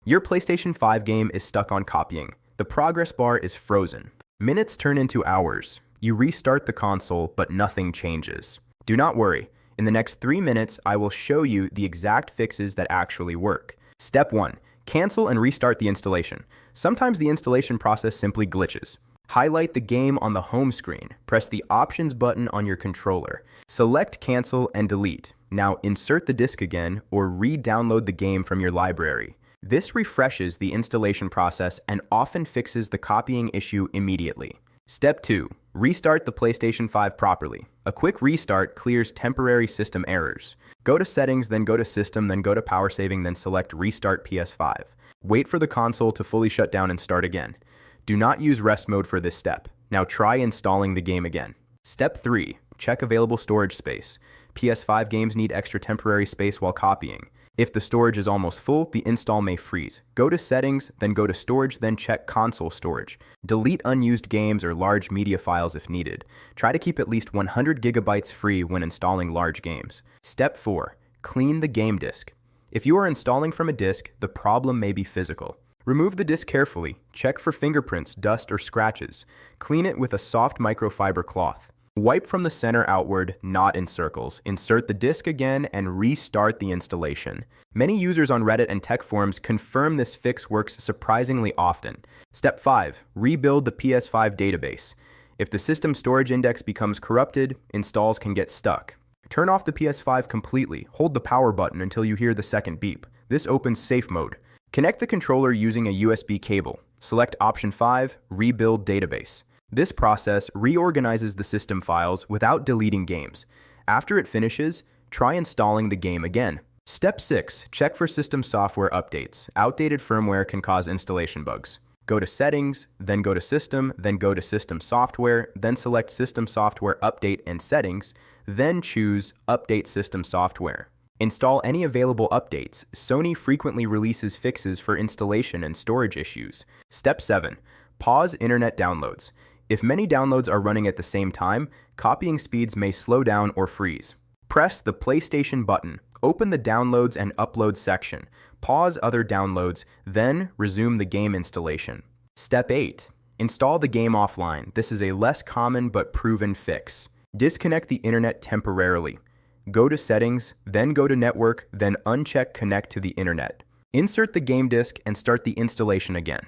Your PlayStation 5 game is stuck on copying. The progress bar is frozen. Minutes turn into hours. You restart the console, but nothing changes. Do not worry. In the next 3 minutes, I will show you the exact fixes that actually work. Step 1. Cancel and restart the installation. Sometimes the installation process simply glitches. Highlight the game on the home screen. Press the Options button on your controller. Select Cancel and Delete. Now insert the disc again or re-download the game from your library. This refreshes the installation process and often fixes the copying issue immediately. Step 2. Restart the PlayStation 5 properly. A quick restart clears temporary system errors. Go to Settings, then go to System, then go to Power Saving, then select Restart PS5. Wait for the console to fully shut down and start again. Do not use rest mode for this step. Now try installing the game again. Step 3. Check available storage space. PS5 games need extra temporary space while copying. If the storage is almost full, the install may freeze. Go to Settings, then go to Storage, then check Console Storage. Delete unused games or large media files if needed. Try to keep at least 100 gigabytes free when installing large games. Step 4. Clean the game disk. If you are installing from a disk, the problem may be physical. Remove the disk carefully. Check for fingerprints, dust, or scratches. Clean it with a soft microfiber cloth. Wipe from the center outward, not in circles. Insert the disk again and restart the installation. Many users on Reddit and tech forums confirm this fix works surprisingly often. Step 5. Rebuild the PS5 database. If the system storage index becomes corrupted, installs can get stuck. Turn off the PS5 completely. Hold the power button until you hear the second beep. This opens safe mode. Connect the controller using a USB cable. Select Option 5, Rebuild Database. This process reorganizes the system files without deleting games. After it finishes, try installing the game again. Step 6. Check for system software updates. Outdated firmware can cause installation bugs. Go to Settings, then go to System, then go to System Software, then select System Software Update and Settings, then choose Update System Software. Install any available updates. Sony frequently releases fixes for installation and storage issues. Step 7. Pause internet downloads. If many downloads are running at the same time, copying speeds may slow down or freeze. Press the PlayStation button. Open the Downloads and Uploads section. Pause other downloads, then resume the game installation. Step 8. Install the game offline. This is a less common but proven fix. Disconnect the internet temporarily. Go to Settings, then go to Network, then uncheck Connect to the internet. Insert the game disc and start the installation again.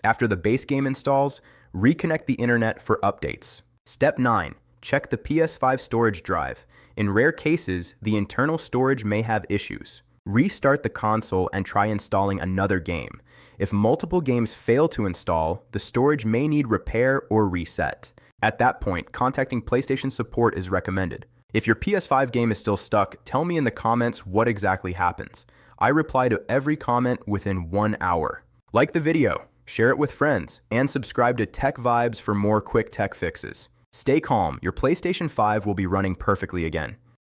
After the base game installs, reconnect the internet for updates. Step 9. Check the PS5 storage drive. In rare cases, the internal storage may have issues. Restart the console and try installing another game. If multiple games fail to install, the storage may need repair or reset. At that point, contacting PlayStation support is recommended. If your PS5 game is still stuck, tell me in the comments what exactly happens. I reply to every comment within 1 hour. Like the video, share it with friends, and subscribe to TechVibes for more quick tech fixes. Stay calm, your PlayStation 5 will be running perfectly again.